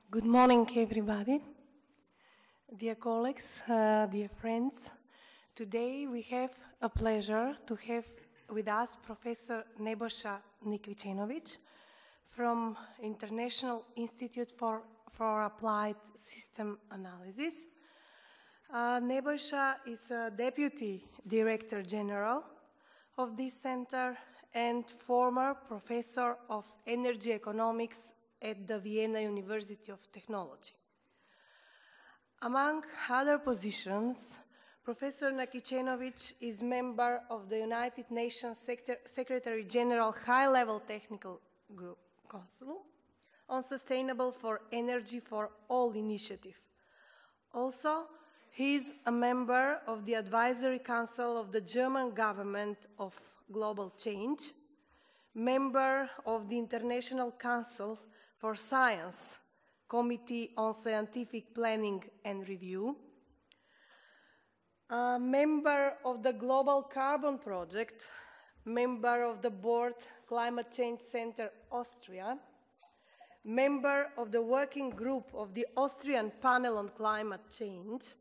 Good morning, everybody. Dear colleagues, dear friends. Today we have a pleasure to have with us Professor Nebojsa Nakicenovic from International Institute for Applied System Analysis. Nebojsa is a Deputy Director General of this center and former Professor of Energy Economics at the Vienna University of Technology. Among other positions, Professor Nakicenovic is member of the United Nations Secretary General High-Level Technical Group Council on Sustainable for Energy for All initiative. Also, he is a member of the Advisory Council of the German Government of Global Change, member of the International Council for Science Committee on Scientific Planning and Review, a member of the Global Carbon Project, member of the Board Climate Change Center Austria, member of the working group of the Austrian Panel on Climate Change.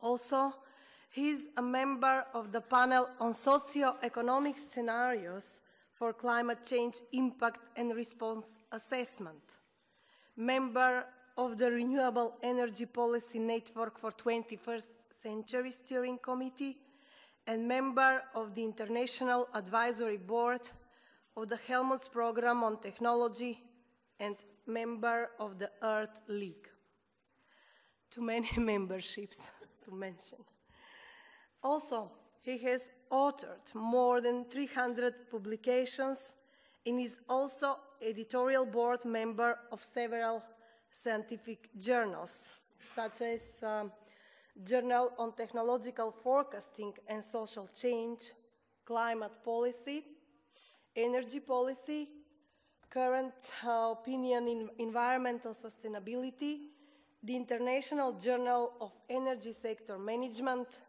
Also, he is a member of the panel on socio-economic scenarios for climate change impact and response assessment, member of the Renewable Energy Policy Network for 21st Century Steering Committee, and member of the International Advisory Board of the Helmholtz Program on Technology and member of the Earth League. Too many memberships to mention. Also, he has authored more than 300 publications and is also editorial board member of several scientific journals, such as Journal on Technological Forecasting and Social Change, Climate Policy, Energy Policy, Current Opinion in Environmental Sustainability, the International Journal of Energy Sector Management,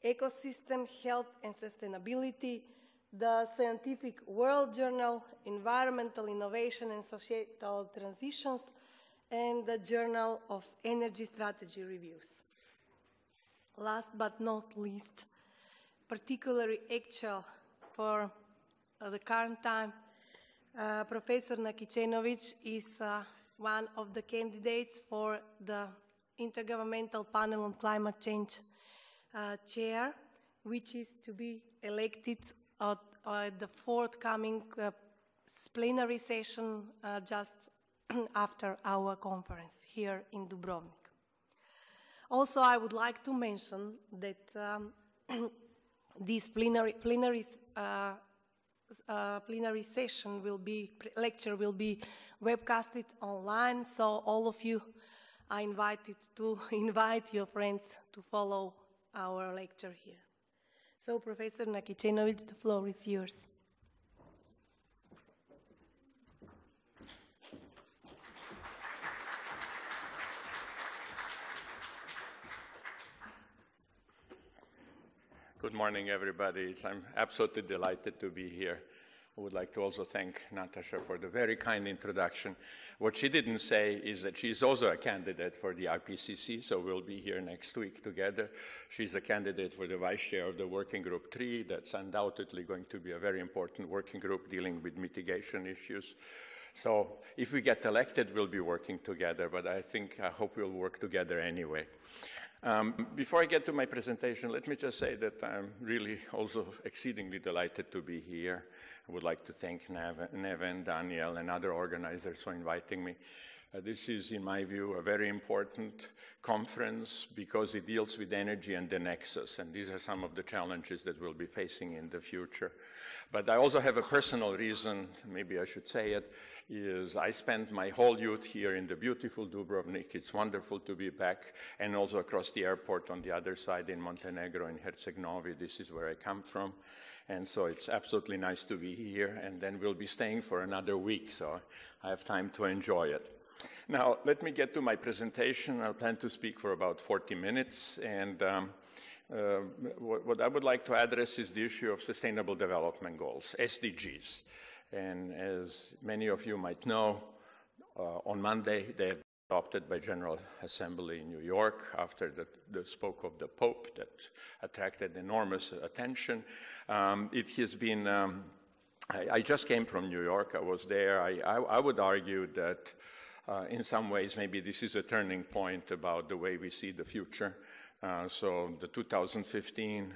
Ecosystem, Health and Sustainability, the Scientific World Journal, Environmental Innovation and Societal Transitions, and the Journal of Energy Strategy Reviews. Last but not least, particularly actual for the current time, Professor Nakicenovic is one of the candidates for the Intergovernmental Panel on Climate Change chair, which is to be elected at the forthcoming plenary session just after our conference here in Dubrovnik. Also, I would like to mention that this plenary session lecture will be webcasted online, so all of you are invited to invite your friends to follow our lecture here. So, Professor Nakicenovic, the floor is yours. Good morning, everybody. I'm absolutely delighted to be here. I would like to also thank Natasha for the very kind introduction. What she didn't say is that she's also a candidate for the IPCC, so we'll be here next week together. She's a candidate for the vice chair of the Working Group 3. That's undoubtedly going to be a very important working group dealing with mitigation issues. So if we get elected, we'll be working together, but I hope we'll work together anyway. Before I get to my presentation, let me just say that I'm really also exceedingly delighted to be here. I would like to thank Neven, Daniel, and other organizers for inviting me. This is, in my view, a very important conference because it deals with energy and the nexus, and these are some of the challenges that we'll be facing in the future. But I also have a personal reason, maybe I should say it, is I spent my whole youth here in the beautiful Dubrovnik. It's wonderful to be back, and also across the airport on the other side in Montenegro, in Herceg-Novi. This is where I come from, and so it's absolutely nice to be here, and then we'll be staying for another week, so I have time to enjoy it. Now, let me get to my presentation. I plan to speak for about 40 minutes, and what I would like to address is the issue of Sustainable Development Goals, SDGs. And as many of you might know, On Monday, they have been adopted by General Assembly in New York after the spoke of the Pope that attracted enormous attention. It has been, I just came from New York. I was there. I would argue that in some ways, maybe this is a turning point about the way we see the future. So the 2015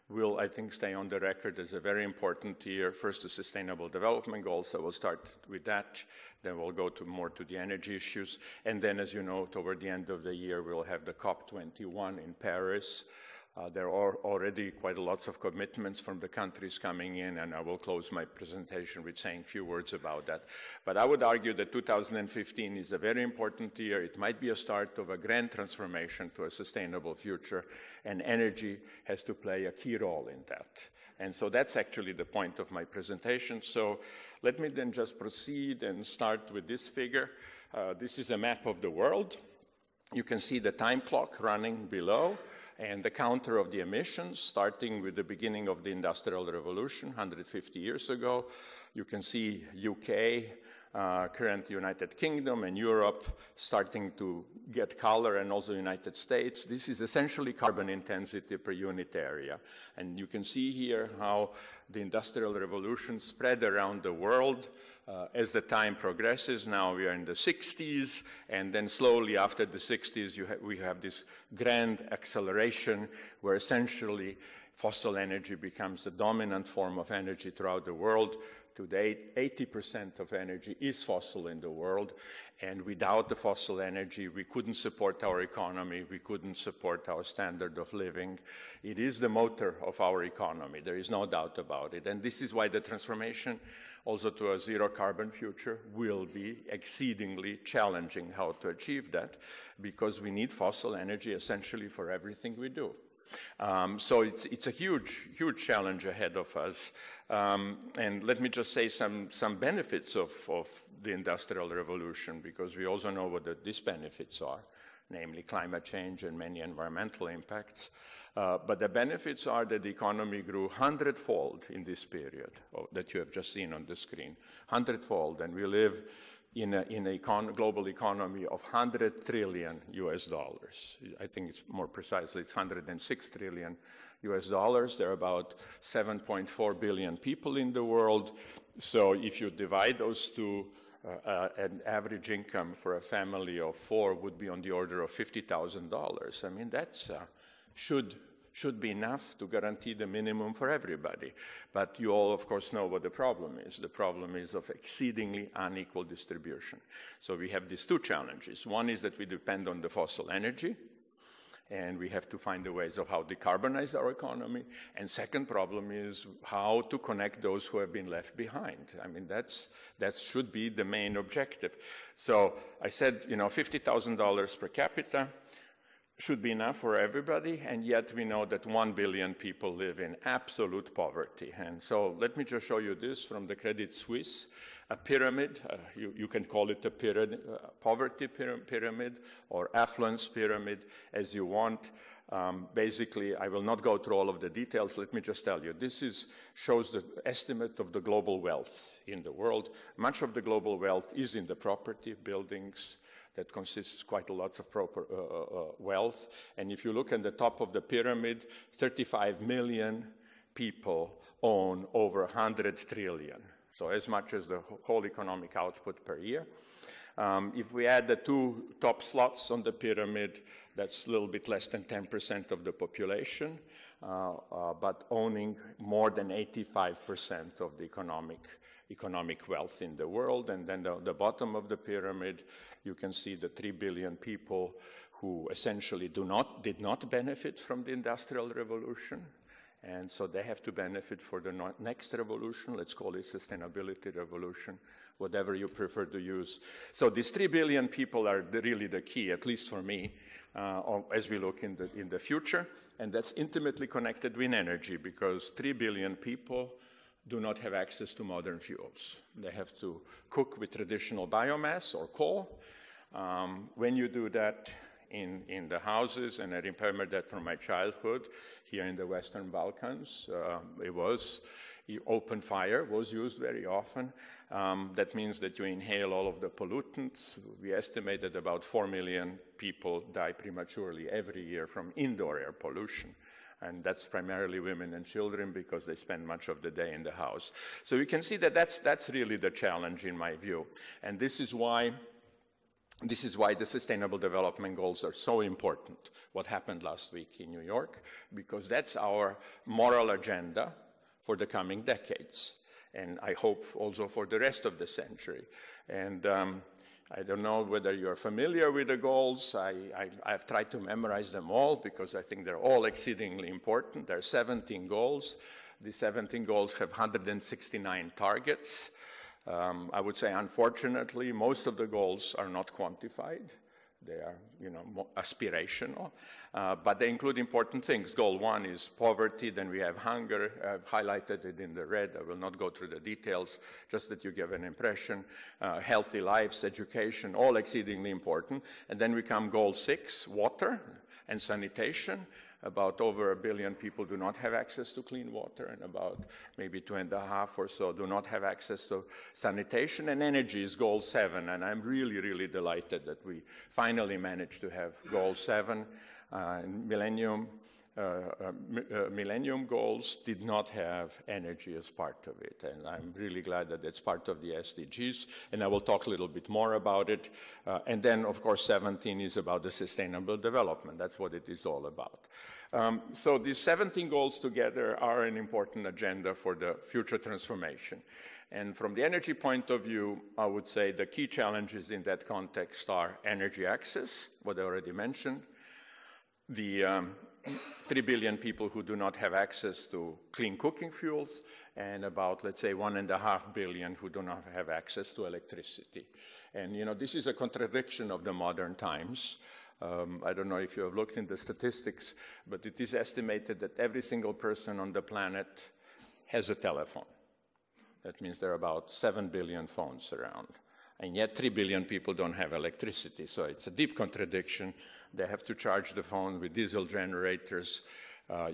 will, I think, stay on the record as a very important year. First, the Sustainable Development Goals, so we'll start with that. Then we'll go more to the energy issues. And then, as you know, toward the end of the year, we'll have the COP21 in Paris. There are already quite a lots of commitments from the countries coming in, and I will close my presentation with saying a few words about that. But I would argue that 2015 is a very important year. It might be a start of a grand transformation to a sustainable future, and energy has to play a key role in that. And so that's actually the point of my presentation. So let me then just proceed and start with this figure. This is a map of the world. You can see the time clock running below, and the counter of the emissions, starting with the beginning of the Industrial Revolution 150 years ago. You can see UK, current United Kingdom, and Europe starting to get color, and also United States. This is essentially carbon intensity per unit area. And you can see here how the Industrial Revolution spread around the world as the time progresses. Now we are in the 60s, and then slowly after the 60s, we have this grand acceleration where essentially fossil energy becomes the dominant form of energy throughout the world. Today, 80% of energy is fossil in the world, and without the fossil energy, we couldn't support our economy, we couldn't support our standard of living. It is the motor of our economy, there is no doubt about it, and this is why the transformation also to a zero-carbon future will be exceedingly challenging how to achieve that, because we need fossil energy essentially for everything we do. So it's a huge, huge challenge ahead of us. And let me just say some benefits of the Industrial Revolution, because we also know what the disbenefits are, namely climate change and many environmental impacts. But the benefits are that the economy grew 100-fold in this period that you have just seen on the screen, 100-fold, and we live in a global economy of 100 trillion US dollars. I think it's more precisely, it's 106 trillion US dollars. There are about 7.4 billion people in the world. So if you divide those two, an average income for a family of 4 would be on the order of $50,000. I mean, that's should be enough to guarantee the minimum for everybody. But you all, of course, know what the problem is. The problem is of exceedingly unequal distribution. So we have these two challenges. One is that we depend on the fossil energy, and we have to find the ways of how to decarbonize our economy. And second problem is how to connect those who have been left behind. I mean, that should be the main objective. So I said, you know, $50,000 per capita should be enough for everybody, and yet we know that 1 billion people live in absolute poverty. And so let me just show you this from the Credit Suisse, a pyramid. You can call it a poverty pyramid or affluence pyramid as you want. Basically, I will not go through all of the details. Let me just tell you, this shows the estimate of the global wealth in the world. Much of the global wealth is in the property, buildings, that consists quite a lot of wealth. And if you look at the top of the pyramid, 35 million people own over 100 trillion. So as much as the whole economic output per year. If we add the two top slots on the pyramid, that's a little bit less than 10% of the population, but owning more than 85% of the economic wealth in the world. And then the bottom of the pyramid, you can see the 3 billion people who essentially did not benefit from the Industrial Revolution. And so they have to benefit for the next revolution. Let's call it sustainability revolution, whatever you prefer to use. So these 3 billion people are really the key, at least for me, as we look in the future. And that's intimately connected with energy, because 3 billion people do not have access to modern fuels. They have to cook with traditional biomass or coal. When you do that in the houses, and I remember that from my childhood here in the Western Balkans, Open fire was used very often. That means that you inhale all of the pollutants. We estimate that about 4 million people die prematurely every year from indoor air pollution. And that's primarily women and children because they spend much of the day in the house. So you can see that that's really the challenge in my view. And this is why the Sustainable Development Goals are so important, what happened last week in New York, because that's our moral agenda for the coming decades, and I hope also for the rest of the century. And I don't know whether you're familiar with the goals. I've tried to memorize them all because I think they're all exceedingly important. There are 17 goals. The 17 goals have 169 targets. I would say, unfortunately, most of the goals are not quantified. They are, more aspirational, but they include important things. Goal 1 is poverty, then we have hunger. I've highlighted it in the red. I will not go through the details, just that you give an impression. Healthy lives, education, all exceedingly important. And then we come Goal 6, water and sanitation. About over 1 billion people do not have access to clean water, and about maybe 2.5 or so do not have access to sanitation. And energy is Goal 7, and I'm really, really delighted that we finally managed to have Goal 7. Millennium Goals did not have energy as part of it, and I'm really glad that it's part of the SDGs, and I will talk a little bit more about it. And then, of course, 17 is about the sustainable development. That's what it is all about. So these 17 goals together are an important agenda for the future transformation. And from the energy point of view, I would say the key challenges in that context are energy access, what I already mentioned, the 3 billion people who do not have access to clean cooking fuels, and about, let's say, 1.5 billion who do not have access to electricity. And, this is a contradiction of the modern times. I don't know if you have looked in the statistics, but it is estimated that every single person on the planet has a telephone. That means there are about 7 billion phones around. And yet 3 billion people don't have electricity. So it's a deep contradiction. They have to charge the phone with diesel generators.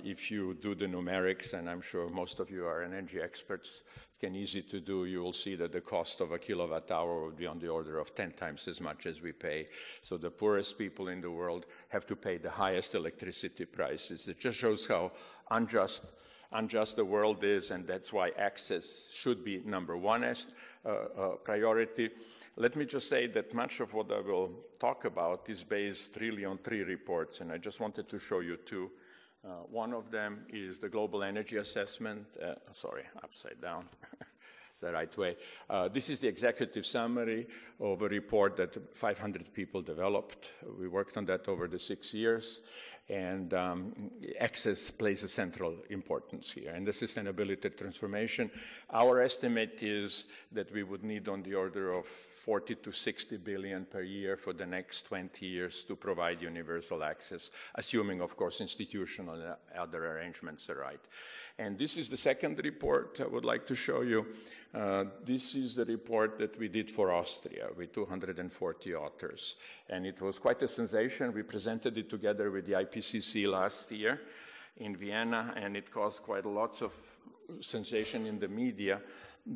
If you do the numerics, and I'm sure most of you are energy experts, it's easy to do, you will see that the cost of a kilowatt hour would be on the order of 10 times as much as we pay. So the poorest people in the world have to pay the highest electricity prices. It just shows how unjust the world is, and that's why access should be number one as priority. Let me just say that much of what I will talk about is based really on 3 reports, and I just wanted to show you 2. One of them is the Global Energy Assessment. Sorry, upside down. It's the right way. This is the executive summary of a report that 500 people developed. We worked on that over the 6 years. And access plays a central importance here. And the sustainability transformation, our estimate is that we would need on the order of 40 to 60 billion per year for the next 20 years to provide universal access, assuming, of course, institutional and other arrangements are right. And this is the second report I would like to show you. This is the report that we did for Austria with 240 authors. And it was quite a sensation. We presented it together with the IPCC last year in Vienna, and it caused quite a lot of sensation in the media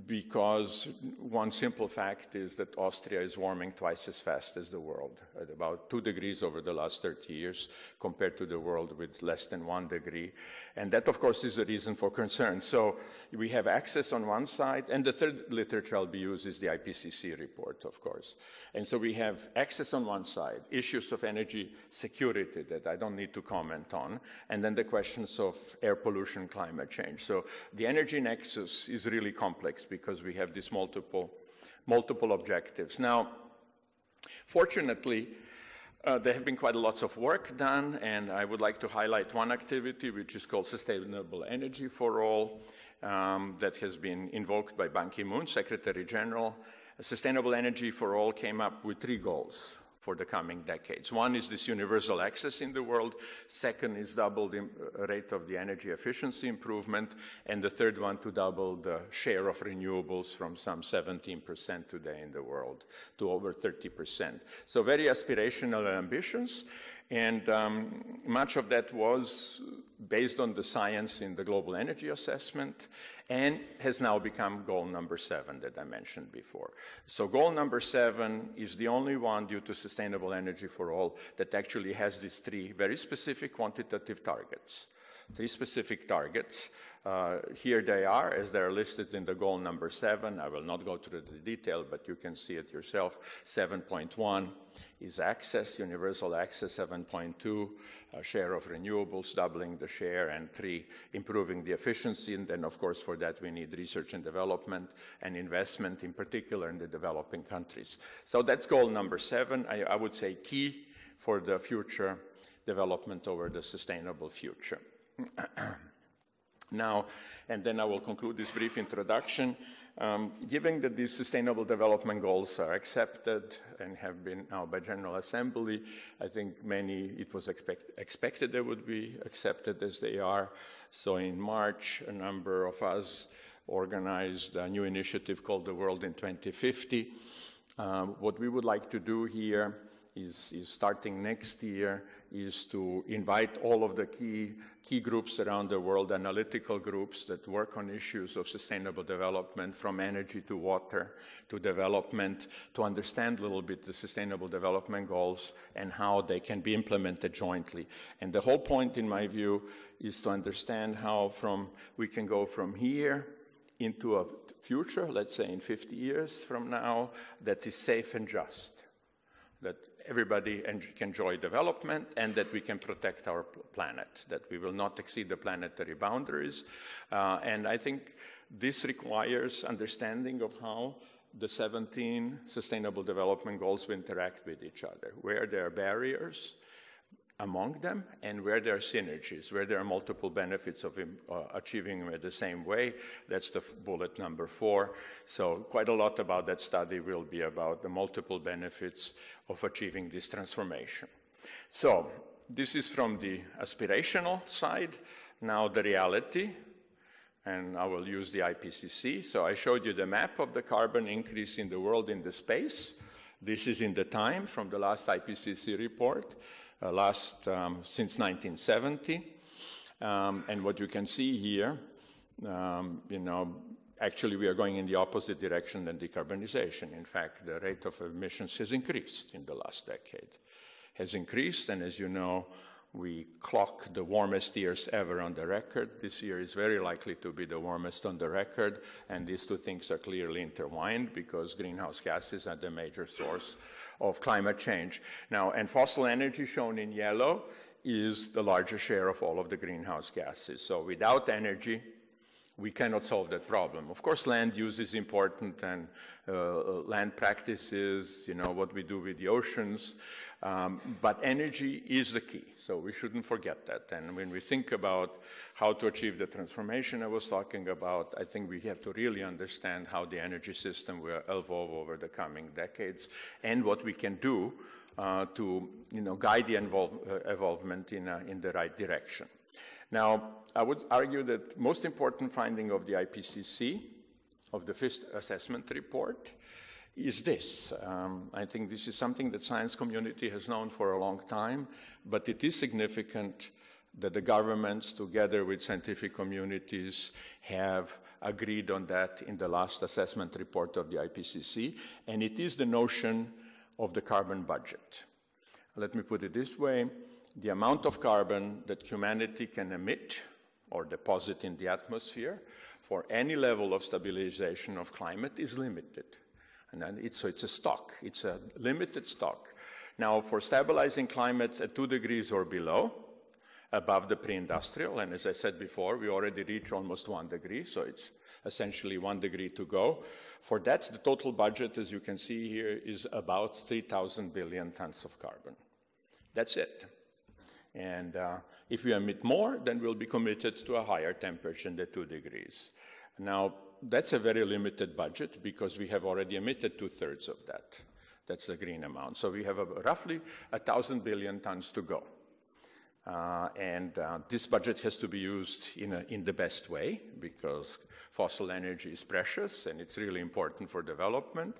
because one simple fact is that Austria is warming twice as fast as the world, at about 2 degrees over the last 30 years, compared to the world with less than 1 degree. And that, of course, is a reason for concern. So we have access on one side, and the third literature I'll be used is the IPCC report, of course. And so we have access on one side, issues of energy security that I don't need to comment on, and then the questions of air pollution, climate change. So the energy nexus is really complex because we have these multiple objectives. Now, fortunately, there have been quite a lot of work done, and I would like to highlight one activity which is called Sustainable Energy for All, that has been invoked by Ban Ki-moon, Secretary General. Sustainable Energy for All came up with 3 goals for the coming decades. One is this universal access in the world. Second is double the rate of the energy efficiency improvement. And the third one to double the share of renewables from some 17% today in the world to over 30%. So very aspirational and ambitious. And much of that was based on the science in the global energy assessment and has now become goal number 7 that I mentioned before. So goal number 7 is the only one due to sustainable energy for all that actually has these 3 very specific quantitative targets. 3 specific targets. Here they are, as they're listed in the goal number 7. I will not go through the detail, but you can see it yourself. 7.1 is access, universal access. 7.2, share of renewables, doubling the share, and 3, improving the efficiency. And then, of course, for that we need research and development and investment, in particular in the developing countries. So that's goal number 7. I would say key for the future development over the sustainable future. Now, and then I will conclude this brief introduction. Given that these Sustainable Development Goals are accepted and have been now by General Assembly, I think it was expected they would be accepted as they are. So in March, a number of us organized a new initiative called The World in 2050. What we would like to do here is starting next year is to invite all of the key groups around the world, analytical groups that work on issues of sustainable development, from energy to water to development, to understand a little bit the Sustainable Development Goals and how they can be implemented jointly. And the whole point, in my view, is to understand how we can go from here into a future, let's say in 50 years from now, that is safe and just, that everybody can enjoy development, and that we can protect our planet, that we will not exceed the planetary boundaries. And I think this requires understanding of how the 17 Sustainable Development Goals will interact with each other, where there are barriers among them and where there are synergies, where there are multiple benefits of achieving them in the same way. That's the bullet number 4. So quite a lot about that study will be about the multiple benefits of achieving this transformation. So this is from the aspirational side. Now the reality, and I will use the IPCC. So I showed you the map of the carbon increase in the world in the space. This is in the time from the last IPCC report. Since 1970, and what you can see here, actually we are going in the opposite direction than decarbonization. In fact, the rate of emissions has increased in the last decade. Has increased, and as you know, we clock the warmest years ever on the record. This year is very likely to be the warmest on the record, and these 2 things are clearly intertwined because greenhouse gases are the major source of climate change. Now, and fossil energy, shown in yellow, is the largest share of all of the greenhouse gases. So without energy, we cannot solve that problem. Of course, land use is important, and land practices, what we do with the oceans, but energy is the key, so we shouldn't forget that. And when we think about how to achieve the transformation I was talking about, I think we have to really understand how the energy system will evolve over the coming decades and what we can do to guide the evolvement in the right direction. Now, I would argue that most important finding of the IPCC, of the 5th assessment report, is this. I think this is something that science community has known for a long time, but it is significant that the governments, together with scientific communities, have agreed on that in the last assessment report of the IPCC, and it is the notion of the carbon budget. Let me put it this way. The amount of carbon that humanity can emit or deposit in the atmosphere for any level of stabilization of climate is limited. And then so it's a stock. It's a limited stock. Now, for stabilizing climate at 2 degrees or below, above the pre-industrial, and as I said before, we already reached almost 1 degree, so it's essentially 1 degree to go. For that, the total budget, as you can see here, is about 3,000 billion tons of carbon. That's it. And if we emit more, then we'll be committed to a higher temperature than the 2 degrees. Now, that's a very limited budget because we have already emitted 2/3 of that. That's the green amount. So we have roughly 1,000 billion tons to go. This budget has to be used in the best way, because fossil energy is precious and it's really important for development.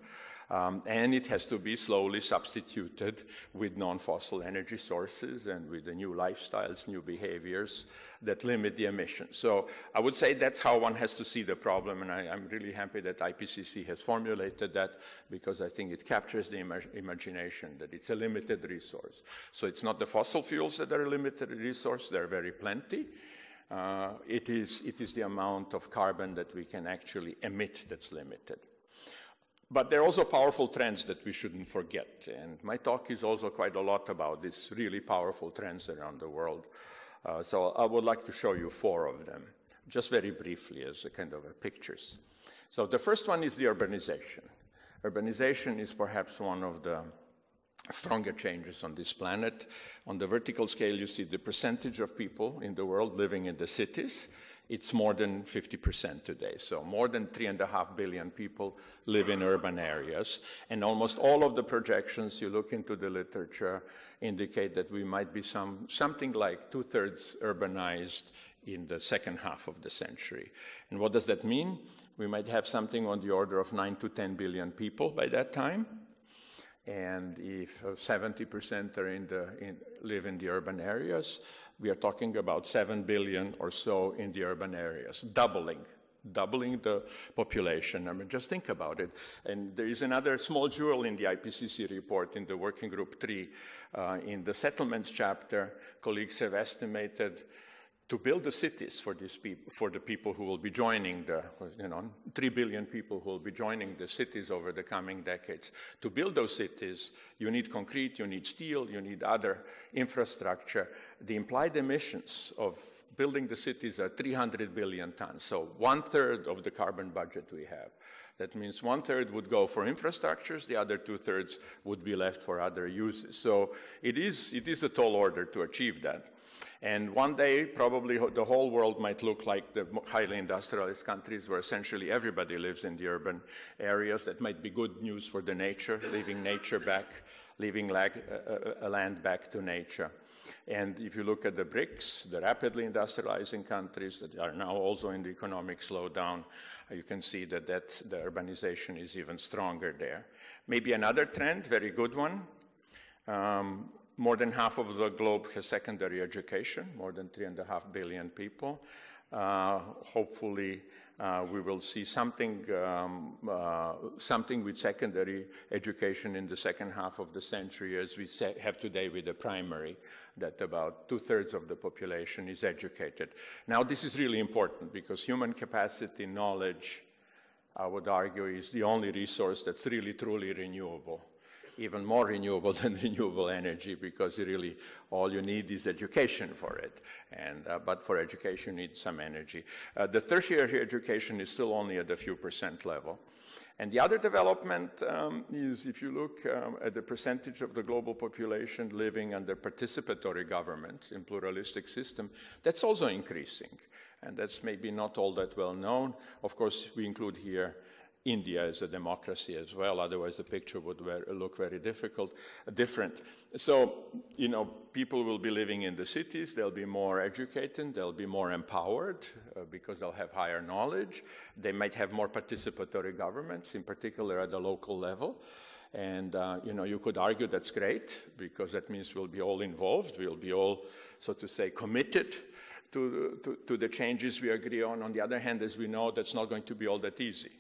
And it has to be slowly substituted with non-fossil energy sources and with the new lifestyles, new behaviors that limit the emissions. So I would say that's how one has to see the problem, and I'm really happy that IPCC has formulated that, because I think it captures the imagination that it's a limited resource. So it's not the fossil fuels that are a limited resource, they're very plenty. It is the amount of carbon that we can actually emit that's limited. But there are also powerful trends that we shouldn't forget. And my talk is also quite a lot about these really powerful trends around the world. So I would like to show you 4 of them, just very briefly as a kind of pictures. So the first one is the urbanization. Urbanization is perhaps one of the stronger changes on this planet. On the vertical scale, you see the percentage of people in the world living in the cities. It's more than 50% today. So more than 3.5 billion people live in urban areas. And almost all of the projections, you look into the literature, indicate that we might be something like 2/3 urbanized in the second half of the century. And what does that mean? We might have something on the order of 9 to 10 billion people by that time. And if 70% live in the urban areas, we are talking about 7 billion or so in the urban areas, doubling the population. I mean, just think about it. And there is another small jewel in the IPCC report in the Working Group 3. In the settlements chapter, colleagues have estimated to build the cities for these people, for the people who will be joining 3 billion people who will be joining the cities over the coming decades. To build those cities, you need concrete, you need steel, you need other infrastructure. The implied emissions of building the cities are 300 billion tons, so 1/3 of the carbon budget we have. That means 1/3 would go for infrastructures, the other 2/3 would be left for other uses. So it is a tall order to achieve that. And one day, probably the whole world might look like the highly industrialized countries where essentially everybody lives in the urban areas. That might be good news for the nature, leaving nature back, leaving land back to nature. And if you look at the BRICS, the rapidly industrializing countries that are now also in the economic slowdown, you can see that the urbanization is even stronger there. Maybe another trend, very good one. More than half of the globe has secondary education, more than 3.5 billion people. Hopefully, we will see something with secondary education in the second half of the century, as we have today with the primary, that about 2/3 of the population is educated. Now, this is really important because human capacity, knowledge, I would argue, is the only resource that's really, truly renewable. Even more renewable than renewable energy, because really all you need is education for it. But for education, you need some energy. The tertiary education is still only at a few percent level. And the other development is, if you look at the percentage of the global population living under participatory government in pluralistic system, that's also increasing. And that's maybe not all that well known. Of course, we include here India as a democracy as well, otherwise the picture would look very different. So, people will be living in the cities, they'll be more educated, they'll be more empowered because they'll have higher knowledge. They might have more participatory governments, in particular at the local level. And, you could argue that's great because that means we'll be all involved, we'll be all, so to say, committed to the changes we agree on. On the other hand, as we know, that's not going to be all that easy.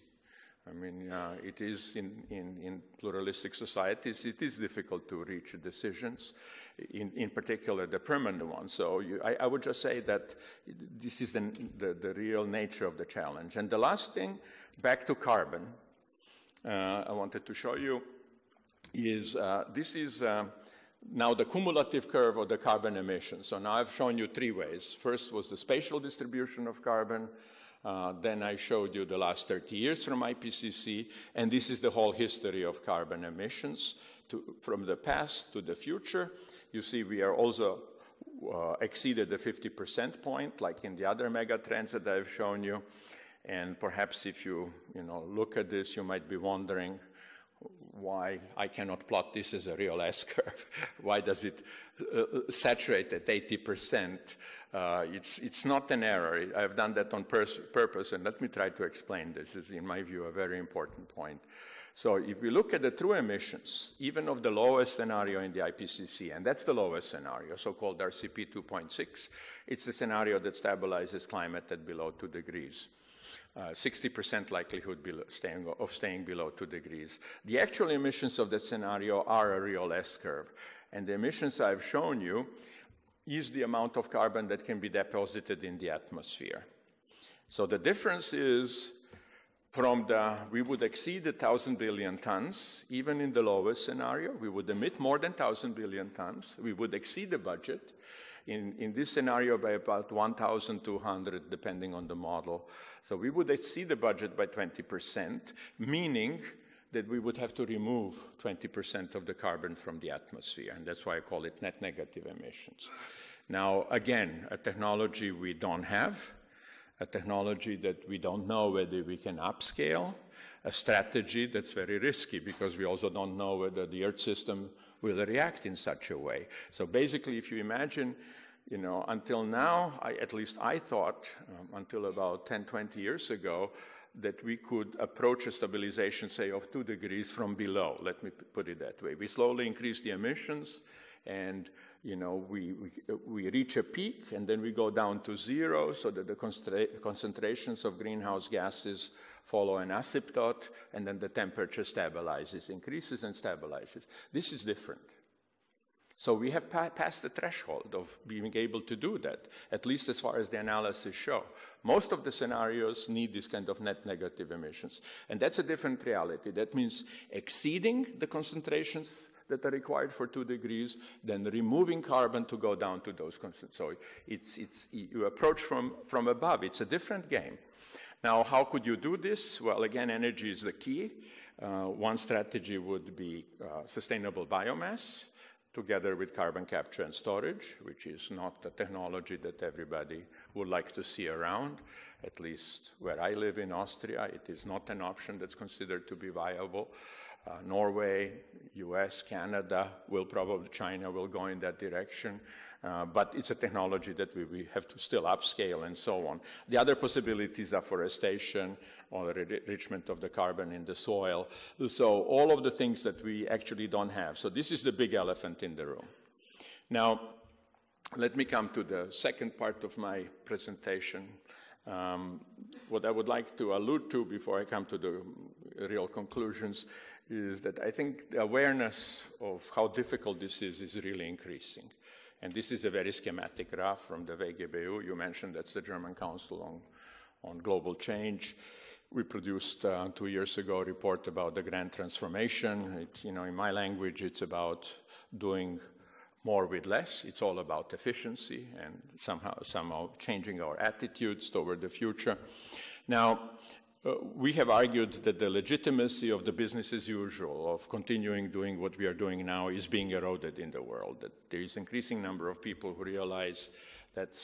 I mean, it is in pluralistic societies, it is difficult to reach decisions, in particular the permanent ones. So I would just say that this is the real nature of the challenge. And the last thing, back to carbon, I wanted to show you is this is now the cumulative curve of the carbon emissions. So now I've shown you 3 ways. First was the spatial distribution of carbon. Then I showed you the last 30 years from IPCC, and this is the whole history of carbon emissions from the past to the future. You see we are also exceeded the 50% point, like in the other mega trends that I've shown you. And perhaps if you look at this, you might be wondering, why I cannot plot this as a real S-curve. Why does it saturate at 80%? It's not an error. I've done that on purpose, and let me try to explain this. This is, in my view, a very important point. So if we look at the true emissions, even of the lowest scenario in the IPCC, and that's the lowest scenario, so-called RCP 2.6, it's the scenario that stabilizes climate at below 2 degrees. 60% likelihood of staying below 2 degrees. The actual emissions of that scenario are a real S-curve. And the emissions I've shown you is the amount of carbon that can be deposited in the atmosphere. So the difference is we would exceed 1,000 billion tons, even in the lowest scenario. We would emit more than 1,000 billion tons. We would exceed the budget. In this scenario by about 1,200, depending on the model. So we would exceed the budget by 20%, meaning that we would have to remove 20% of the carbon from the atmosphere, and that's why I call it net negative emissions. Now, again, a technology we don't have, a technology that we don't know whether we can upscale, a strategy that's very risky because we also don't know whether the Earth system will react in such a way. So basically, if you imagine, until now, at least I thought, until about 10, 20 years ago, that we could approach a stabilization, say, of 2 degrees from below. Let me put it that way. We slowly increase the emissions, and we reach a peak, and then we go down to zero, so that the concentrations of greenhouse gases follow an asymptote, and then the temperature stabilizes, increases and stabilizes. This is different. So we have passed the threshold of being able to do that, at least as far as the analysis show. Most of the scenarios need this kind of net negative emissions, and that's a different reality. That means exceeding the concentrations that are required for 2 degrees, then removing carbon to go down to those concentrations. So you approach from above. It's a different game. Now, how could you do this? Well, again, energy is the key. One strategy would be sustainable biomass, together with carbon capture and storage, which is not a technology that everybody would like to see around. At least where I live in Austria, it is not an option that's considered to be viable. Norway, US, Canada, China will go in that direction. But it's a technology that we have to still upscale and so on. The other possibilities are forestation or enrichment of the carbon in the soil. So all of the things that we actually don't have. So this is the big elephant in the room. Now, let me come to the second part of my presentation. What I would like to allude to before I come to the real conclusions is that I think the awareness of how difficult this is really increasing. And this is a very schematic graph from the WGBU. You mentioned that's the German Council on Global Change. We produced 2 years ago a report about the grand transformation. In my language, it's about doing more with less. It's all about efficiency and somehow changing our attitudes toward the future. Now, we have argued that the legitimacy of the business as usual, of continuing doing what we are doing now, is being eroded in the world, that there is an increasing number of people who realize that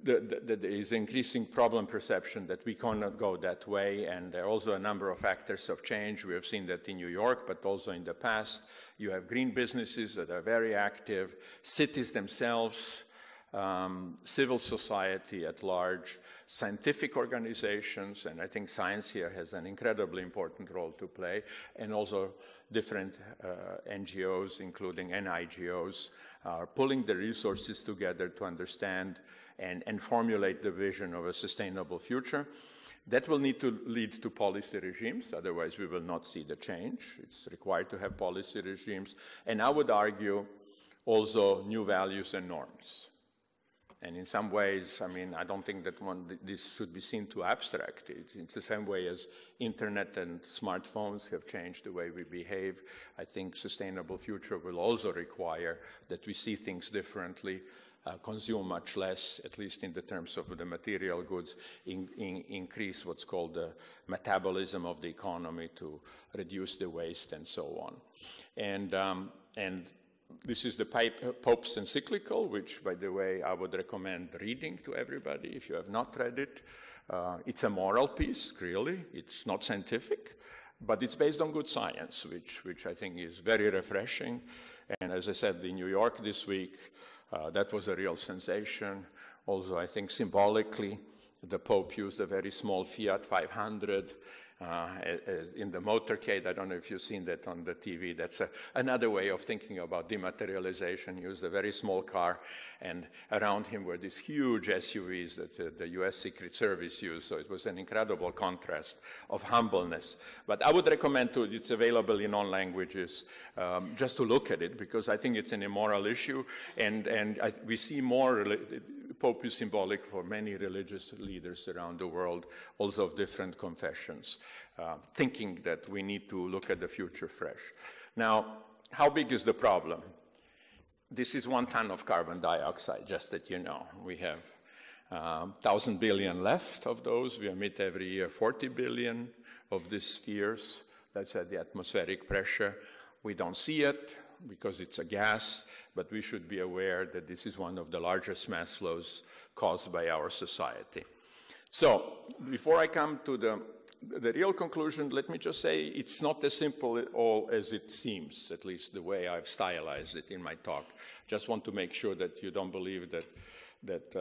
there is increasing problem perception that we cannot go that way, and there are also a number of factors of change. We have seen that in New York, but also in the past. You have green businesses that are very active, cities themselves, civil society at large, scientific organizations, and I think science here has an incredibly important role to play, and also different NGOs, including NIGOs, are pulling the resources together to understand and formulate the vision of a sustainable future. That will need to lead to policy regimes, otherwise we will not see the change. It's required to have policy regimes, and I would argue also new values and norms. And in some ways, I mean, I don't think that this should be seen too abstract. It's the same way as internet and smartphones have changed the way we behave. I think sustainable future will also require that we see things differently, consume much less, at least in the terms of the material goods, increase what's called the metabolism of the economy to reduce the waste and so on. And this is the Pope's encyclical, which, by the way, I would recommend reading to everybody if you have not read it. It's a moral piece, really. It's not scientific, But it's based on good science, which I think is very refreshing. And as I said, in New York this week, that was a real sensation. Also, I think symbolically, the Pope used a very small Fiat 500 as in the motorcade. I don't know if you've seen that on the TV. That's another way of thinking about dematerialization. He used a very small car, and around him were these huge SUVs that the US Secret Service used. So it was an incredible contrast of humbleness. But I would recommend it's available in all languages, just to look at it, because I think it's an immoral issue, and we see more. Pope is symbolic for many religious leaders around the world, also of different confessions, thinking that we need to look at the future fresh. Now, how big is the problem? This is 1 ton of carbon dioxide, just that you know. We have 1,000 billion left of those. We emit every year 40 billion of these spheres. That's at the atmospheric pressure. We don't see it because it's a gas, but we should be aware that this is one of the largest mass flows caused by our society. So, before I come to the real conclusion, let me just say it's not as simple at all as it seems, at least the way I've stylized it in my talk. Just want to make sure that you don't believe that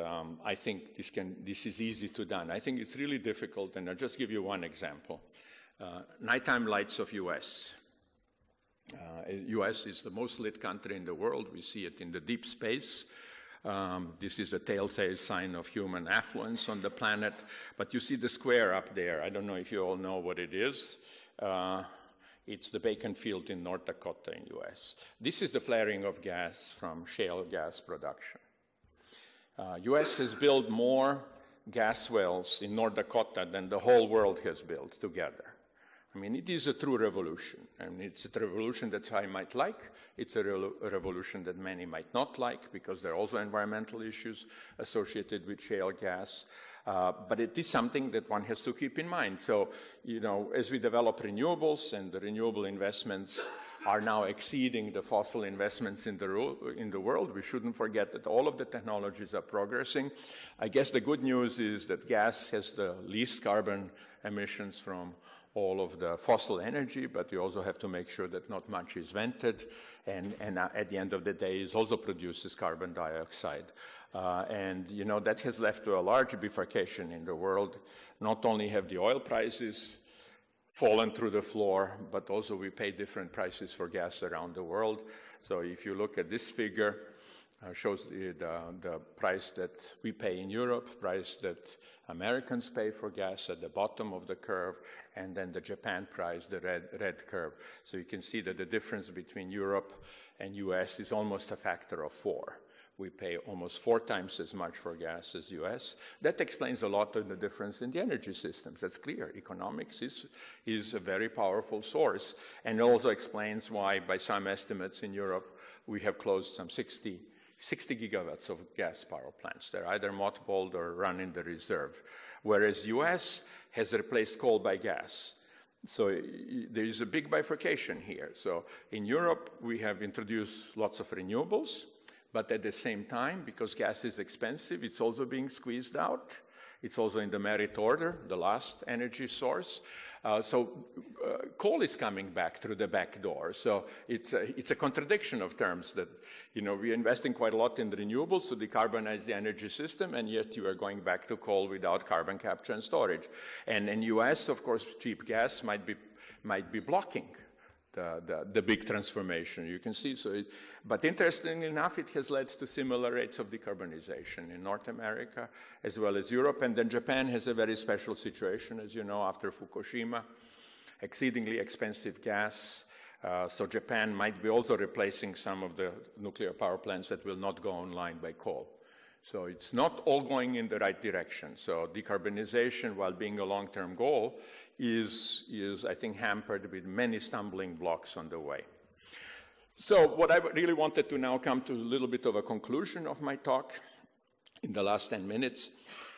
I think this is easy to done. I think it's really difficult, and I'll just give you one example. Nighttime lights of US. US is the most lit country in the world. We see it in the deep space. This is a telltale sign of human affluence on the planet. But you see the square up there. I don't know if you all know what it is. It's the Bacon Field in North Dakota in US. This is the flaring of gas from shale gas production. US has built more gas wells in North Dakota than the whole world has built together. I mean, it is a true revolution, and it's a revolution that I might like. It's a revolution that many might not like, because there are also environmental issues associated with shale gas. But it is something that one has to keep in mind. So, you know, as we develop renewables, and the renewable investments are now exceeding the fossil investments in the world, we shouldn't forget that all of the technologies are progressing. I guess the good news is that gas has the least carbon emissions from all of the fossil energy, but you also have to make sure that not much is vented, and at the end of the day, it also produces carbon dioxide. And, you know, that has led to a large bifurcation in the world. Not only have the oil prices fallen through the floor, but also we pay different prices for gas around the world. So if you look at this figure, shows the price that we pay in Europe, price that Americans pay for gas at the bottom of the curve, and then the Japan price, the red curve. So you can see that the difference between Europe and US is almost a factor of 4. We pay almost 4 times as much for gas as US. That explains a lot of the difference in the energy systems. That's clear. Economics is a very powerful source, and also explains why, by some estimates in Europe, we have closed some 60 gigawatts of gas power plants. They're either mothballed or run in the reserve, whereas US has replaced coal by gas. So there is a big bifurcation here. So in Europe, we have introduced lots of renewables, but at the same time, because gas is expensive, it's also being squeezed out. It's also in the merit order, the last energy source. Coal is coming back through the back door. So it's a contradiction of terms that, you know, we're investing quite a lot in the renewables to decarbonize the energy system, and yet you are going back to coal without carbon capture and storage. And in US, of course, cheap gas might be blocking the big transformation, you can see. But interestingly enough, it has led to similar rates of decarbonization in North America as well as Europe. And then Japan has a very special situation, as you know, after Fukushima, exceedingly expensive gas. So Japan might be also replacing some of the nuclear power plants that will not go online by coal. So it's not all going in the right direction. So decarbonization, while being a long-term goal, is, I think, hampered with many stumbling blocks on the way. So what I really wanted to now come to a little bit of a conclusion of my talk in the last 10 minutes,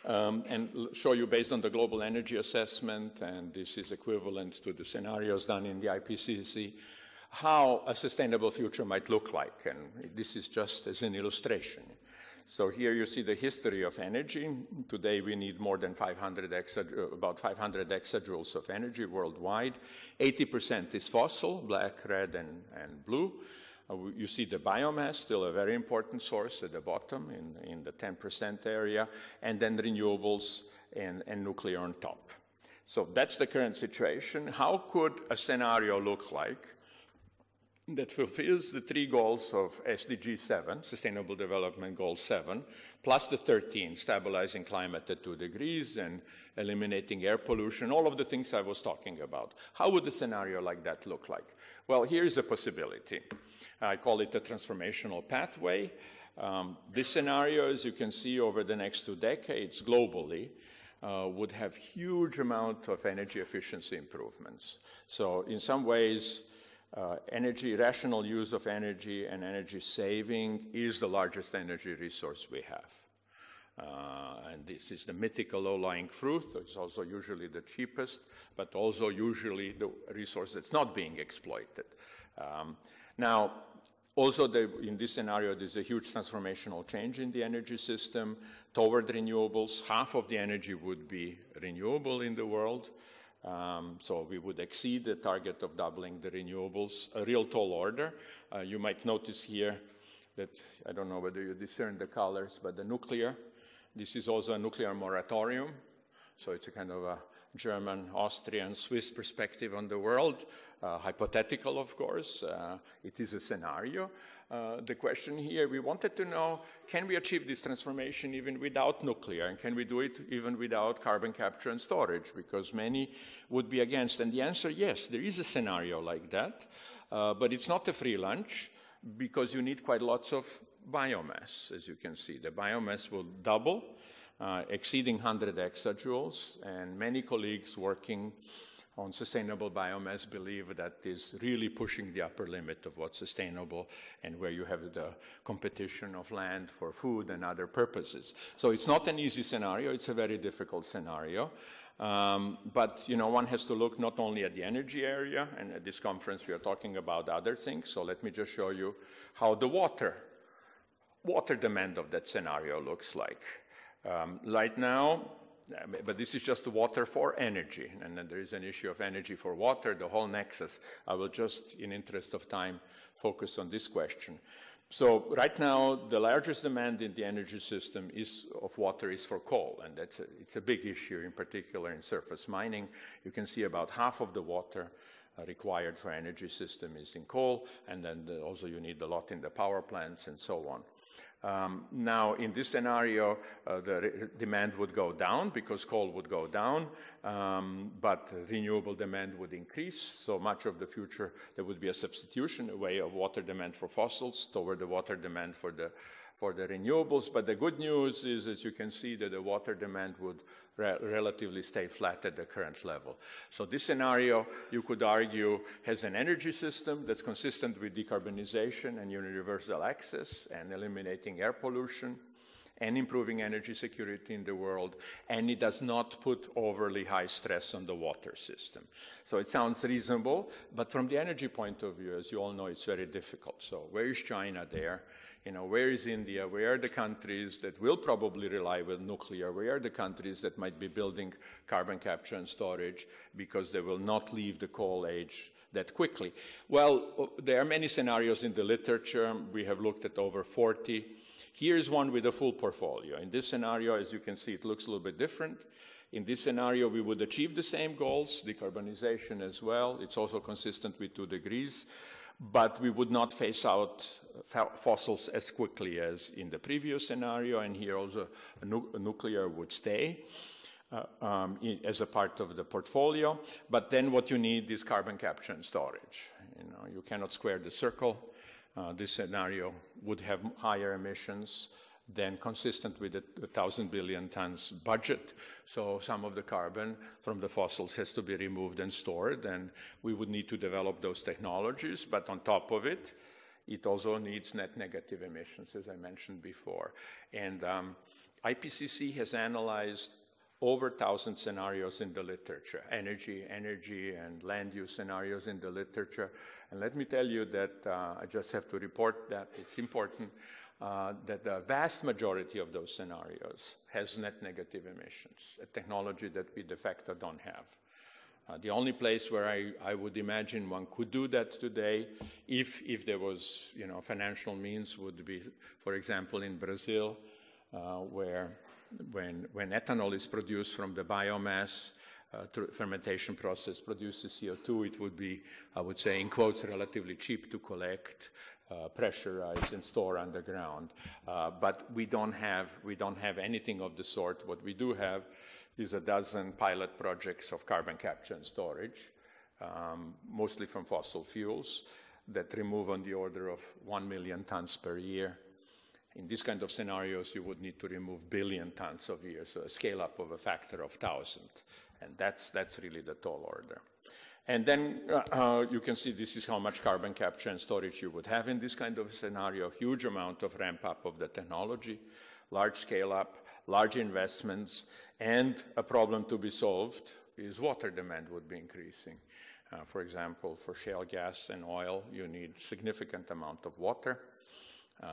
and show you, based on the global energy assessment, and this is equivalent to the scenarios done in the IPCC, how a sustainable future might look like. And this is just as an illustration. So here you see the history of energy. Today we need more than about 500 exajoules of energy worldwide. 80% is fossil, black, red, and blue. You see the biomass, still a very important source at the bottom in the 10% area, and then renewables and nuclear on top. So that's the current situation. How could a scenario look like that fulfills the 3 goals of SDG 7, Sustainable Development Goal 7, plus the 13, stabilizing climate at 2 degrees and eliminating air pollution, all of the things I was talking about? How would a scenario like that look like? Well, here's a possibility. I call it a transformational pathway. This scenario, as you can see, over the next 2 decades globally, would have huge amount of energy efficiency improvements. So in some ways, rational use of energy and energy saving is the largest energy resource we have. And this is the mythical low-lying fruit. It's also usually the cheapest, but also usually the resource that's not being exploited. Now, also in this scenario, there's a huge transformational change in the energy system toward renewables. Half of the energy would be renewable in the world. So we would exceed the target of doubling the renewables, a real tall order. You might notice here that, I don't know whether you discern the colors, but the nuclear, this is also a nuclear moratorium. So it's a kind of a German, Austrian, Swiss perspective on the world, hypothetical, of course. It is a scenario. The question here, we wanted to know, can we achieve this transformation even without nuclear? And can we do it even without carbon capture and storage? Because many would be against. And the answer, yes, there is a scenario like that. But it's not a free lunch, because you need quite lots of biomass, as you can see. The biomass will double, exceeding 100 exajoules, and many colleagues working on sustainable biomass believe that is really pushing the upper limit of what's sustainable and where you have the competition of land for food and other purposes. So it's not an easy scenario, it's a very difficult scenario. But one has to look not only at the energy area, and at this conference we are talking about other things. So let me just show you how the water demand of that scenario looks like. Right now, but this is just the water for energy, and then there is an issue of energy for water, the whole nexus. I will just, in interest of time, focus on this question. So right now, the largest demand in the energy system of water is for coal, and it's a big issue, in particular in surface mining. You can see about half of the water required for energy system is in coal, and then also you need a lot in the power plants and so on. Now, in this scenario, the demand would go down because coal would go down, but renewable demand would increase. So much of the future, there would be a substitution away of water demand for fossils toward the water demand for the renewables. But the good news is, as you can see, that the water demand would relatively stay flat at the current level. So this scenario, you could argue, has an energy system that's consistent with decarbonization and universal access and eliminating air pollution and improving energy security in the world, and it does not put overly high stress on the water system. So it sounds reasonable, but from the energy point of view, as you all know, it's very difficult. So where is China there? Where is India? Where are the countries that will probably rely on nuclear? Where are the countries that might be building carbon capture and storage because they will not leave the coal age that quickly? Well, there are many scenarios in the literature. We have looked at over 40. Here's one with a full portfolio. In this scenario, as you can see, it looks a little bit different. In this scenario, we would achieve the same goals, decarbonization as well. It's also consistent with 2 degrees. But we would not phase out fossils as quickly as in the previous scenario, and here also nuclear would stay as a part of the portfolio. But then what you need is carbon capture and storage. You cannot square the circle. This scenario would have higher emissions than consistent with the 1,000 billion tons budget. So some of the carbon from the fossils has to be removed and stored, and we would need to develop those technologies. But on top of it, it also needs net negative emissions, as I mentioned before. And IPCC has analyzed over 1,000 scenarios in the literature, energy and land use scenarios in the literature. And let me tell you that I just have to report that it's important. that the vast majority of those scenarios has net negative emissions, a technology that we de facto don't have. The only place where I would imagine one could do that today, if there was, financial means, would be, for example, in Brazil, where when ethanol is produced from the biomass through fermentation process produces CO2, it would be, I would say, in quotes, relatively cheap to collect, pressurize and store underground. But we don't have anything of the sort. What we do have is a dozen pilot projects of carbon capture and storage, mostly from fossil fuels, that remove on the order of 1 million tons per year. In these kind of scenarios, you would need to remove billion tons of year, so a scale up of a factor of 1,000. And that's really the tall order. And then you can see this is how much carbon capture and storage you would have in this kind of scenario, huge amount of ramp up of the technology, large scale up, large investments, and a problem to be solved is water demand would be increasing. For example, for shale gas and oil, you need significant amount of water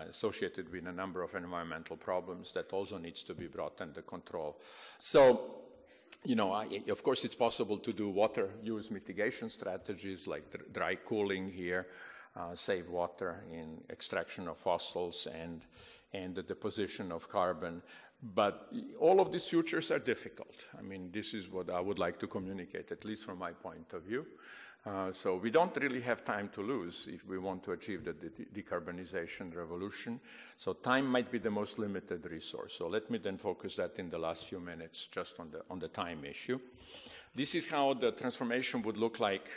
associated with a number of environmental problems that also needs to be brought under control. So, of course, it's possible to do water use mitigation strategies like dry cooling here, save water in extraction of fossils and the deposition of carbon. But all of these futures are difficult. I mean, this is what I would like to communicate, at least from my point of view. So we don't really have time to lose if we want to achieve the decarbonization revolution. So time might be the most limited resource. So let me then focus that in the last few minutes just on the time issue. This is how the transformation would look like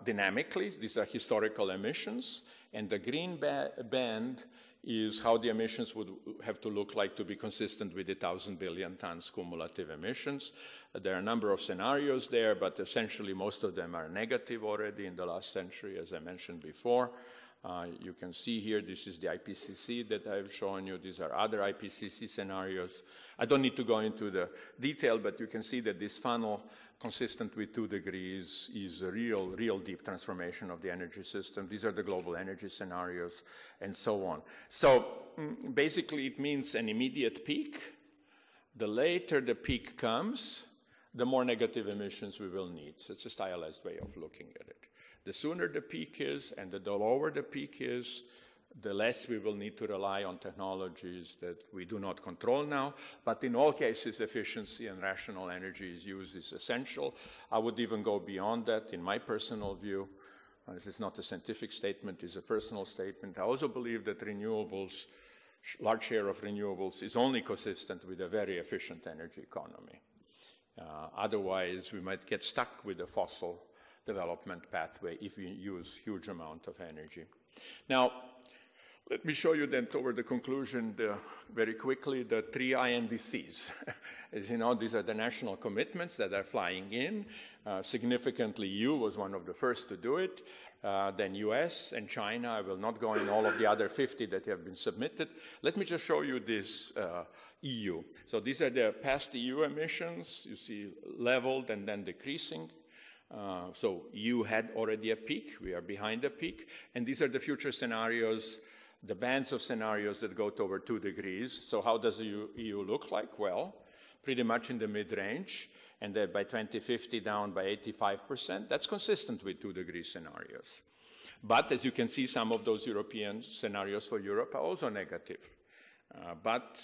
dynamically. These are historical emissions, and the green band is how the emissions would have to look like to be consistent with the 1,000 billion tons cumulative emissions. There are a number of scenarios there, but essentially most of them are negative already in the last century, as I mentioned before. You can see here, this is the IPCC that I've shown you. These are other IPCC scenarios. I don't need to go into the detail, but you can see that this funnel, consistent with 2 degrees, is a real deep transformation of the energy system. These are the global energy scenarios, and so on. So basically, it means an immediate peak. The later the peak comes, the more negative emissions we will need. So it's a stylized way of looking at it. The sooner the peak is, and the lower the peak is, the less we will need to rely on technologies that we do not control now. But in all cases, efficiency and rational energy use is essential. I would even go beyond that in my personal view. This is not a scientific statement, it's a personal statement. I also believe that renewables, large share of renewables, is only consistent with a very efficient energy economy. Otherwise, we might get stuck with a fossil development pathway if we use huge amount of energy. Now, let me show you then toward the conclusion very quickly the 3 INDCs. As you know, these are the national commitments that are flying in. Significantly, EU was one of the first to do it. Then US and China. I will not go in all of the other 50 that have been submitted. Let me just show you this EU. So these are the past EU emissions. You see leveled and then decreasing. So EU had already a peak. We are behind the peak. And these are the future scenarios, the bands of scenarios that go toward 2 degrees. So how does the EU look like? Well, pretty much in the mid-range, and then by 2050 down by 85%. That's consistent with 2 degree scenarios. But as you can see, some of those European scenarios for Europe are also negative. But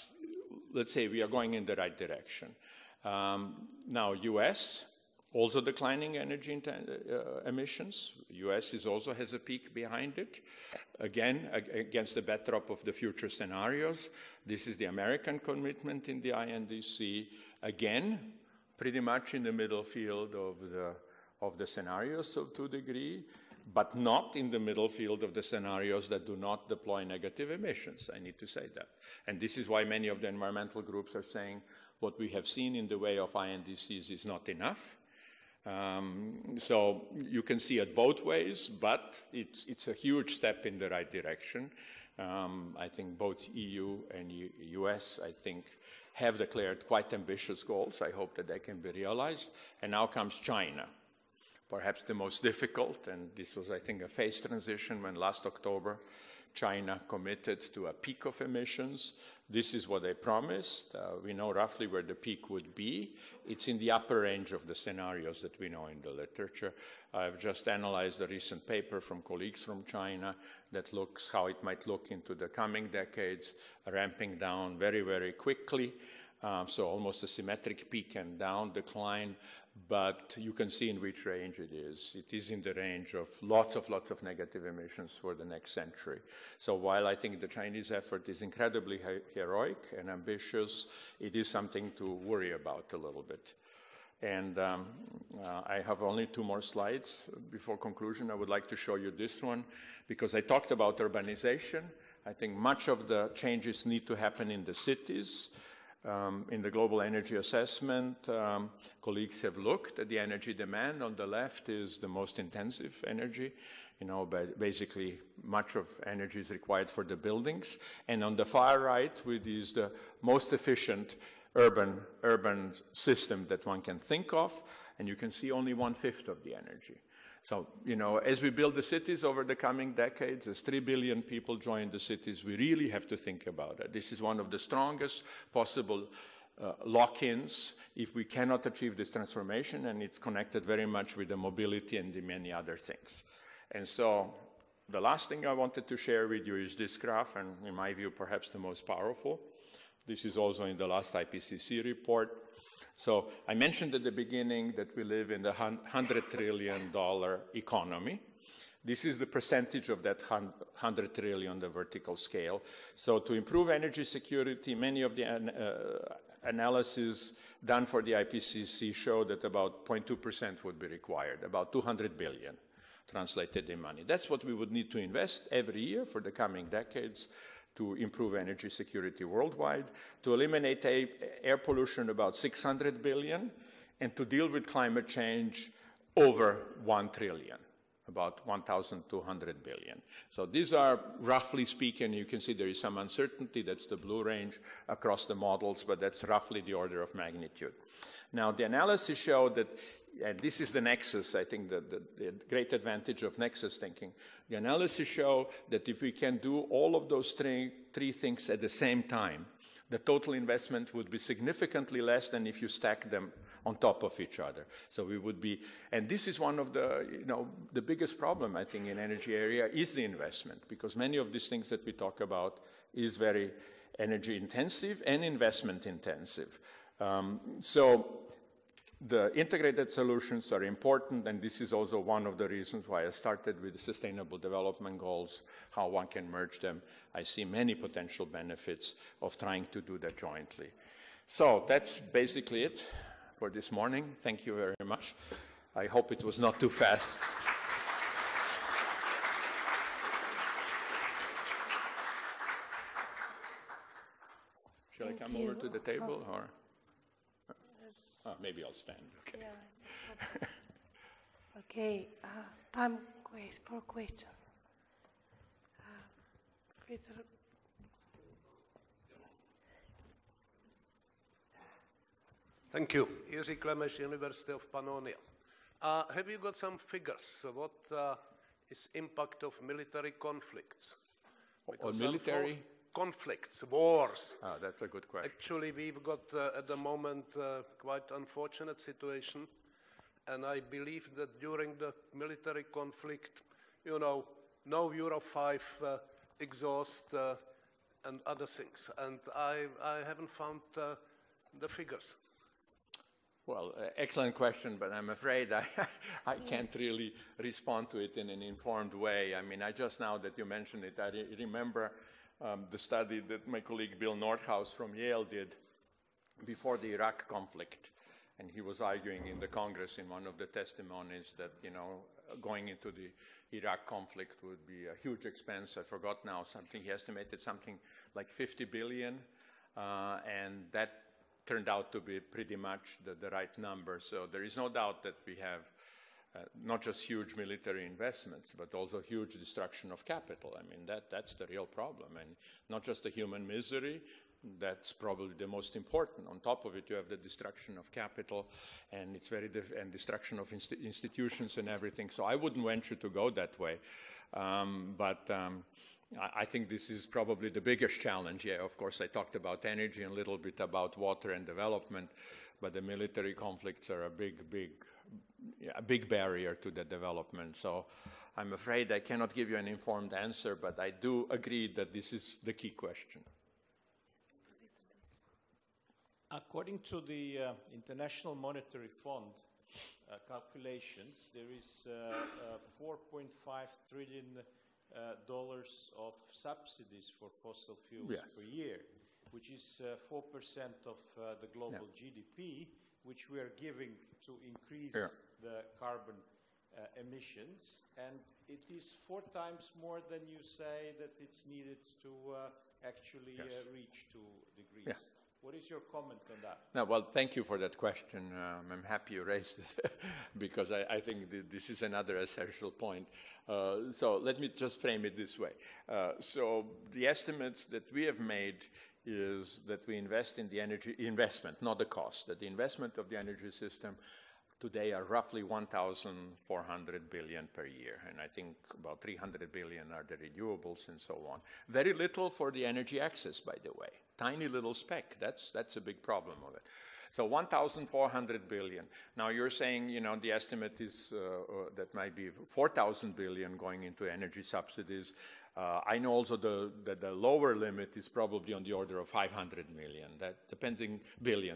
let's say we are going in the right direction. Now, US, also declining energy emissions. US also has a peak behind it. Again, against the backdrop of the future scenarios. This is the American commitment in the INDC. Again, pretty much in the middle field of the scenarios of 2 degree, but not in the middle field of the scenarios that do not deploy negative emissions. I need to say that. And this is why many of the environmental groups are saying what we have seen in the way of INDCs is not enough. So you can see it both ways, but it's a huge step in the right direction. I think both EU and US, I think, have declared quite ambitious goals. I hope that they can be realized. And now comes China, perhaps the most difficult. And this was, I think, a phased transition when last October China committed to a peak of emissions. This is what they promised. We know roughly where the peak would be. It's in the upper range of the scenarios that we know in the literature. I've just analyzed a recent paper from colleagues from China that looks how it might look into the coming decades, ramping down very, very quickly. So almost a symmetric peak and down decline, but you can see in which range it is. It is in the range of lots of negative emissions for the next century. So while I think the Chinese effort is incredibly heroic and ambitious, it is something to worry about a little bit. And I have only 2 more slides before conclusion. I would like to show you this one because I talked about urbanization. I think much of the changes need to happen in the cities. In the global energy assessment, colleagues have looked at the energy demand. On the left is the most intensive energy. You know, basically much of energy is required for the buildings. And on the far right, which is the most efficient urban system that one can think of. And you can see only 1/5 of the energy. So, you know, as we build the cities over the coming decades, as 3 billion people join the cities, we really have to think about it. This is one of the strongest possible lock-ins if we cannot achieve this transformation, and it's connected very much with the mobility and the many other things. And so the last thing I wanted to share with you is this graph, and in my view, perhaps the most powerful. This is also in the last IPCC report. So I mentioned at the beginning that we live in the $100 trillion economy. This is the percentage of that 100 trillion on the vertical scale. So to improve energy security, many of the analyses done for the IPCC show that about 0.2% would be required, about 200 billion translated in money. That's what we would need to invest every year for the coming decades to improve energy security worldwide, to eliminate air pollution about 600 billion, and to deal with climate change over 1 trillion, about 1,200 billion. So these are, roughly speaking, you can see there is some uncertainty, that's the blue range across the models, but that's roughly the order of magnitude. Now, the analysis showed that, and this is the nexus, I think the great advantage of nexus thinking. The analysis show that if we can do all of those three things at the same time, the total investment would be significantly less than if you stack them on top of each other. So we would be, and this is one of the, you know, the biggest problem, I think, in energy area is the investment, because many of these things that we talk about is very energy intensive and investment intensive. So the integrated solutions are important, and this is also one of the reasons why I started with the Sustainable Development Goals, how one can merge them. I see many potential benefits of trying to do that jointly. So that's basically it for this morning. Thank you very much. I hope it was not too fast. Shall I come over to the table, or? Oh, maybe I'll stand. Okay. Yeah, okay. Time for questions. Professor. Thank you. Jiří Klemeš, University of Pannonia. Have you got some figures? What is impact of military conflicts? On military? Conflicts, wars. That's a good question. Actually, we've got at the moment quite unfortunate situation, and I believe that during the military conflict, you know, no Euro 5 exhaust and other things, and I haven't found the figures. Well, excellent question, but I'm afraid I can't really respond to it in an informed way. I mean, I just now that you mentioned it, I remember the study that my colleague Bill Nordhaus from Yale did before the Iraq conflict. And he was arguing in the Congress in one of the testimonies that, you know, going into the Iraq conflict would be a huge expense. I forgot now something, he estimated something like 50 billion. And that turned out to be pretty much the right number. So there is no doubt that we have not just huge military investments, but also huge destruction of capital. I mean, that's the real problem. And not just the human misery, that's probably the most important. On top of it, you have the destruction of capital, and it's and destruction of institutions and everything. So I wouldn't venture to go that way. I think this is probably the biggest challenge. Yeah, of course, I talked about energy and a little bit about water and development, but the military conflicts are a big barrier to the development. So I'm afraid I cannot give you an informed answer, but I do agree that this is the key question. According to the International Monetary Fund calculations, there is $4.5 trillion of subsidies for fossil fuels per year, which is 4% of the global GDP, which we are giving to increase the carbon emissions, and it is 4 times more than you say that it's needed to actually reach 2 degrees. Yeah. What is your comment on that? No, well, thank you for that question. I'm happy you raised it because I think this is another essential point. So let me just frame it this way. So the estimates that we have made is that we invest in the energy investment, not the cost, that the investment of the energy system today are roughly 1,400 billion per year, and I think about 300 billion are the renewables and so on. Very little for the energy access, by the way. Tiny little speck. That's a big problem of it. So 1,400 billion. Now you're saying, you know, the estimate is that might be 4,000 billion going into energy subsidies. I know also that the lower limit is probably on the order of 500 million,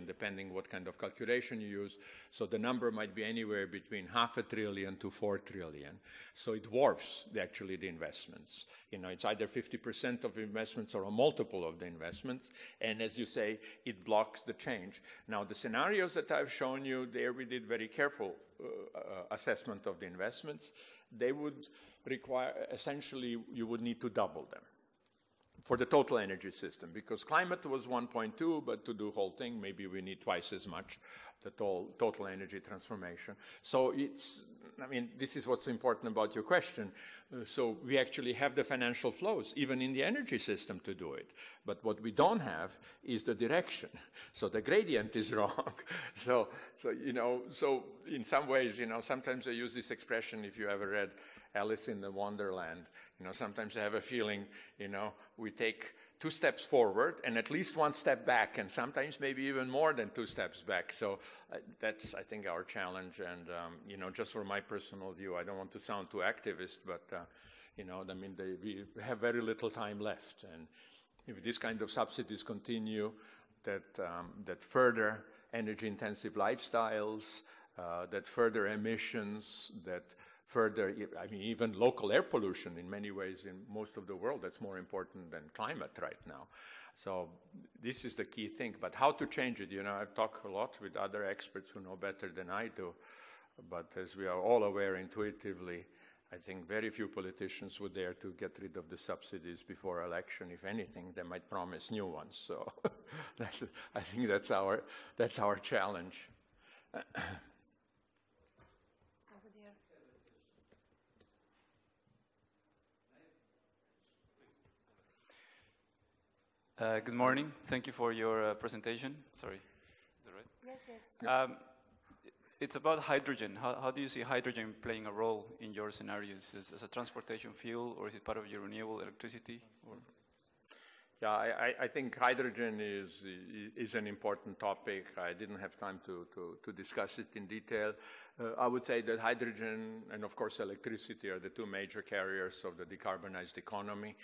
depending what kind of calculation you use. So the number might be anywhere between $500 billion to $4 trillion. So it dwarfs actually the investments. You know, it's either 50% of investments or a multiple of the investments. And as you say, it blocks the change. Now the scenarios that I've shown you, there we did very careful assessment of the investments. They would require, essentially, you would need to double them for the total energy system, because climate was 1.2, but to do the whole thing, maybe we need twice as much, the total energy transformation. So it's, I mean, this is what's important about your question. So we actually have the financial flows, even in the energy system, to do it. But what we don't have is the direction. So the gradient is wrong. So you know, so in some ways, you know, sometimes I use this expression, if you ever read Alice in the Wonderland, you know, sometimes I have a feeling, you know, we take 2 steps forward and at least 1 step back, and sometimes maybe even more than 2 steps back. So that's, I think, our challenge. And, you know, just for my personal view, I don't want to sound too activist, but, you know, I mean, we have very little time left. And if this kind of subsidies continue, that further energy-intensive lifestyles, that further emissions, that further, I mean, even local air pollution in many ways in most of the world, that's more important than climate right now. So this is the key thing. But how to change it? You know, I've talked a lot with other experts who know better than I do. But as we are all aware intuitively, I think very few politicians would dare to get rid of the subsidies before election. If anything, they might promise new ones. So I think that's our challenge. Good morning. Thank you for your presentation. Sorry, is that right? Yes. It's about hydrogen. How do you see hydrogen playing a role in your scenarios? As a transportation fuel, or is it part of your renewable electricity? Or? Yeah, I think hydrogen is an important topic. I didn't have time to discuss it in detail. I would say that hydrogen and, of course, electricity are the 2 major carriers of the decarbonized economy.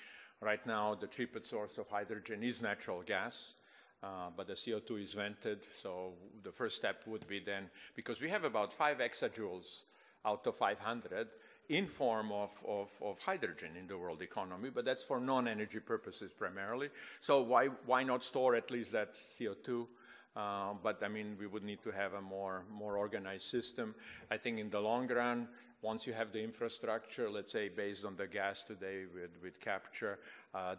Right now, the cheapest source of hydrogen is natural gas, but the CO2 is vented. So the first step would be then, because we have about 5 exajoules out of 500 in form of hydrogen in the world economy, but that's for non-energy purposes primarily. So why not store at least that CO2? But I mean, we would need to have a more organized system. I think in the long run, once you have the infrastructure, let's say based on the gas today with capture,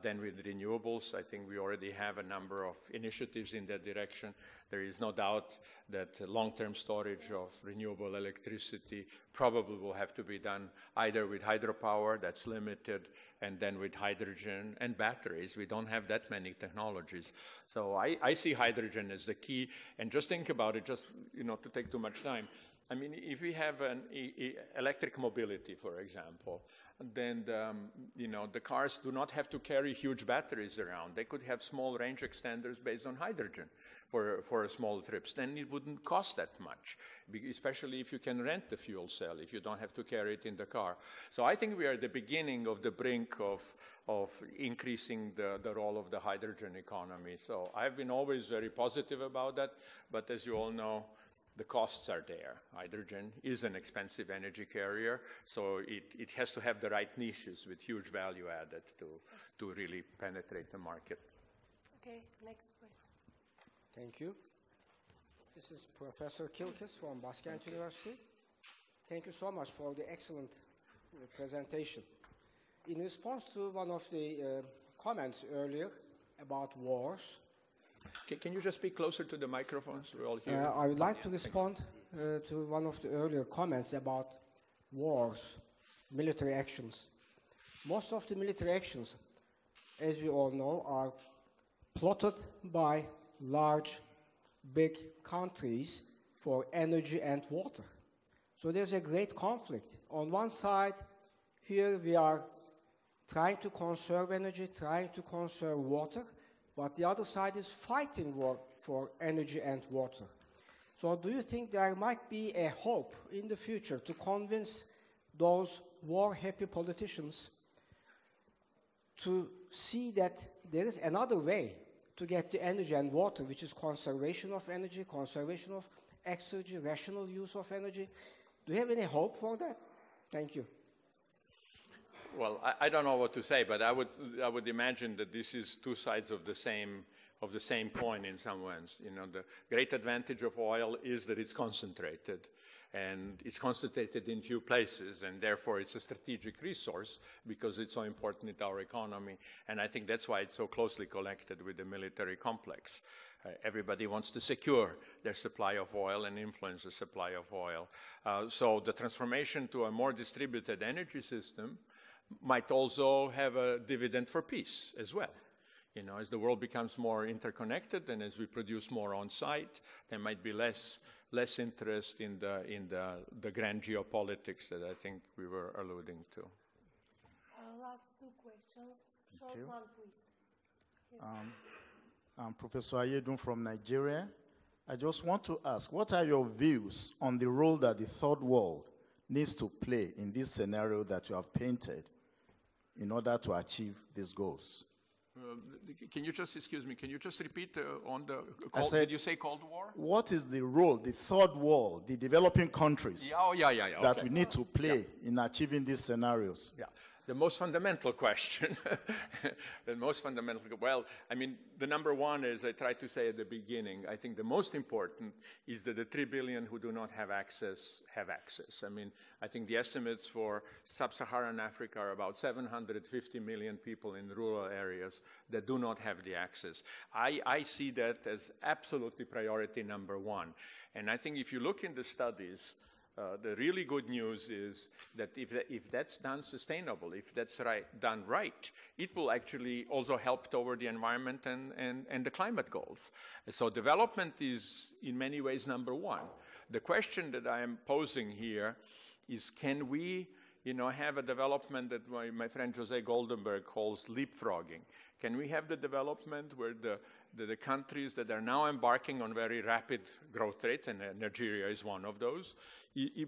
then with renewables, I think we already have a number of initiatives in that direction. There is no doubt that long-term storage of renewable electricity probably will have to be done either with hydropower, that's limited, and then with hydrogen and batteries. We don't have that many technologies. So I see hydrogen as the key. And just think about it, just, you know, to take too much time. I mean, if we have an electric mobility, for example, then the cars do not have to carry huge batteries around. They could have small range extenders based on hydrogen for small trips. Then it wouldn't cost that much, especially if you can rent the fuel cell, if you don't have to carry it in the car. So I think we are at the beginning of the brink of increasing the role of the hydrogen economy. So I've been always very positive about that, but as you all know, the costs are there. Hydrogen is an expensive energy carrier, so it has to have the right niches with huge value added to really penetrate the market. Okay, next question. Thank you. This is Professor Kilkis from Başkent University. Thank you so much for the excellent presentation. In response to one of the comments earlier about wars, can you just speak closer to the microphones? We're all here. I would like to respond to one of the earlier comments about wars, military actions. Most of the military actions, as we all know, are plotted by large, big countries for energy and water. So there's a great conflict. On one side, here we are trying to conserve energy, trying to conserve water, but the other side is fighting war for energy and water. So do you think there might be a hope in the future to convince those war-happy politicians to see that there is another way to get the energy and water, which is conservation of energy, conservation of exergy, rational use of energy? Do you have any hope for that? Thank you. Well, I don't know what to say, but I would imagine that this is two sides of the same coin in some ways. You know, the great advantage of oil is that it's concentrated, and it's concentrated in few places, and therefore it's a strategic resource because it's so important in our economy. And I think that's why it's so closely connected with the military complex. Everybody wants to secure their supply of oil and influence the supply of oil. So the transformation to a more distributed energy system might also have a dividend for peace as well. You know, as the world becomes more interconnected and as we produce more on site, there might be less interest in the grand geopolitics that I think we were alluding to. Last two questions. Short one, please. I'm Professor Ayedun from Nigeria. I just want to ask, what are your views on the role that the third world needs to play in this scenario that you have painted in order to achieve these goals? Can you just, excuse me, can you just repeat on the, did you say Cold War? What is the role, the third world, the developing countries that we need to play in achieving these scenarios? Yeah. The most fundamental question, well, I mean, the number one is, I tried to say at the beginning, I think the most important is that the 3 billion who do not have access have access. I mean, I think the estimates for sub-Saharan Africa are about 750 million people in rural areas that do not have the access. I see that as absolutely priority number one. And I think if you look in the studies, the really good news is that if that's done sustainable, if that's done right, it will actually also help toward the environment and the climate goals. So development is in many ways number one. The question that I am posing here is, can we have a development that my friend Jose Goldenberg calls leapfrogging? Can we have the development where the countries that are now embarking on very rapid growth rates, and Nigeria is one of those,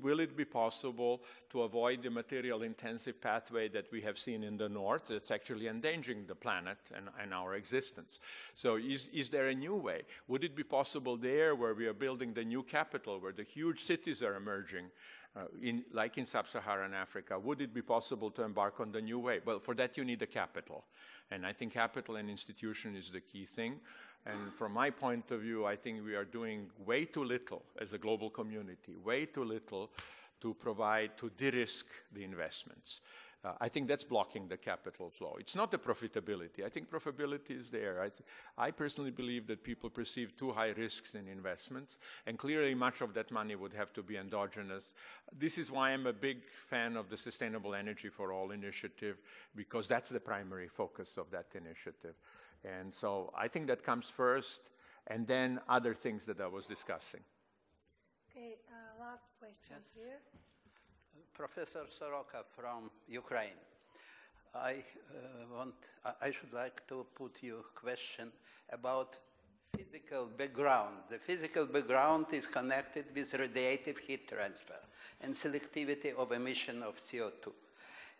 will it be possible to avoid the material-intensive pathway that we have seen in the north that's actually endangering the planet and our existence? So is there a new way? Would it be possible there, where we are building the new capital, where the huge cities are emerging, like in sub-Saharan Africa, would it be possible to embark on the new way? Well, for that you need a capital. And I think capital and institution is the key thing. And from my point of view, I think we are doing way too little as a global community, way too little to provide, to de-risk the investments. I think that's blocking the capital flow. It's not the profitability. I think profitability is there. I personally believe that people perceive too high risks in investments, and clearly much of that money would have to be endogenous. This is why I'm a big fan of the Sustainable Energy for All initiative, because that's the primary focus of that initiative. And so I think that comes first, and then other things that I was discussing. Okay, last question here. Professor Soroka from Ukraine. I should like to put you a question about physical background. The physical background is connected with radiative heat transfer and selectivity of emission of CO2.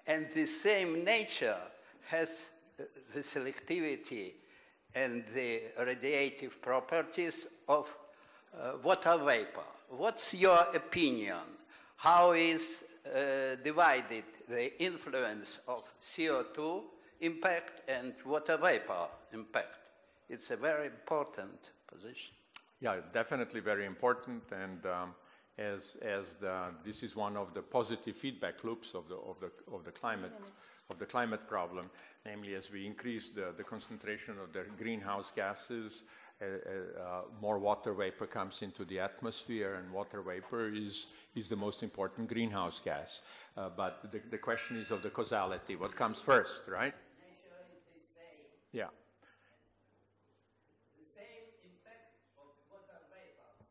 And the same nature has the selectivity and the radiative properties of water vapor. What's your opinion? How is divided the influence of CO2 impact and water vapor impact? It's a very important position. Yeah, definitely very important, and this is one of the positive feedback loops of the climate problem. Namely, as we increase the concentration of the greenhouse gases, more water vapor comes into the atmosphere, and water vapor is the most important greenhouse gas. But the question is of the causality. What comes first, right? Yeah.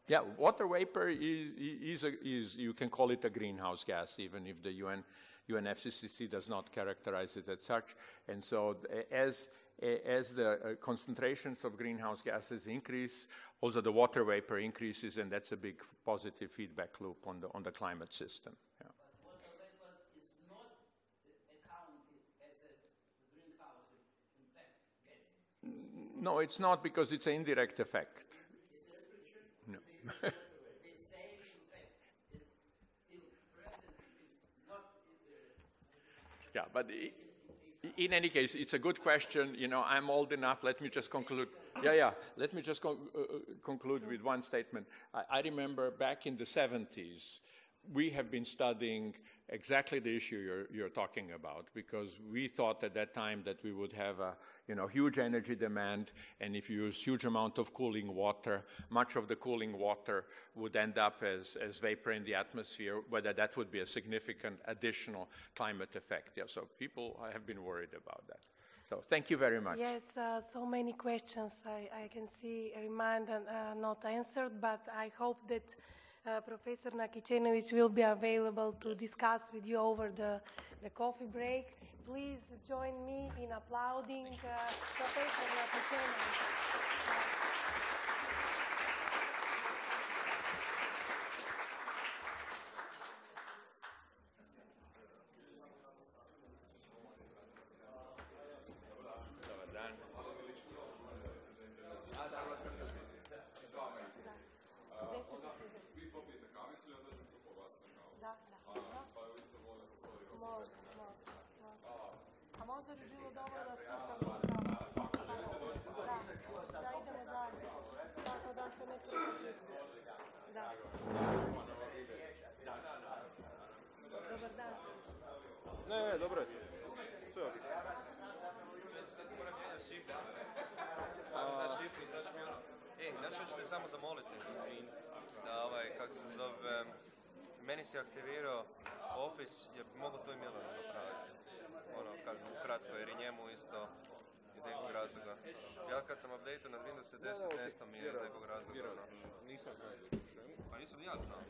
Yeah, water vapor is you can call it a greenhouse gas, even if the UNFCCC does not characterize it as such. And so as the concentrations of greenhouse gases increase, also the water vapor increases, and that's a big positive feedback loop on the climate system. Yeah. But water vapor is not accounted as a greenhouse impact gas. No, it's not, because it's an indirect effect. No. The same effect is still present, is not Yeah, but in any case, it's a good question. You know, I'm old enough. Let me just conclude. Yeah. Let me just conclude with one statement. I remember back in the 70s, we have been studying exactly the issue you're talking about, because we thought at that time that we would have a huge energy demand, and if you use huge amount of cooling water, much of the cooling water would end up as vapor in the atmosphere, whether that would be a significant additional climate effect. Yeah, so people have been worried about that. So thank you very much. Yes, so many questions I can see remained not answered, but I hope that Professor Nakicenovic will be available to discuss with you over the coffee break. Please join me in applauding Professor Nakicenovic. A možda bi bilo dobro da slušamo da idemo dalje, tako da se ne prihvati. Da. Dobar dan. Ne, dobro je. Sve ok. Sad se moram mijenjati šifru. Sad šifru i sad ću mi znači hoćete samo zamoliti da kako se zove, meni se aktivirao Office, je mogu to i Milano napraviti. Ukratko, jer i njemu isto iz nekog razloga. Ja kad sam updateo na Windows 10, nesto mi je iz nekog razloga. Nisam znao za tu šemu. Pa nisam ja znao.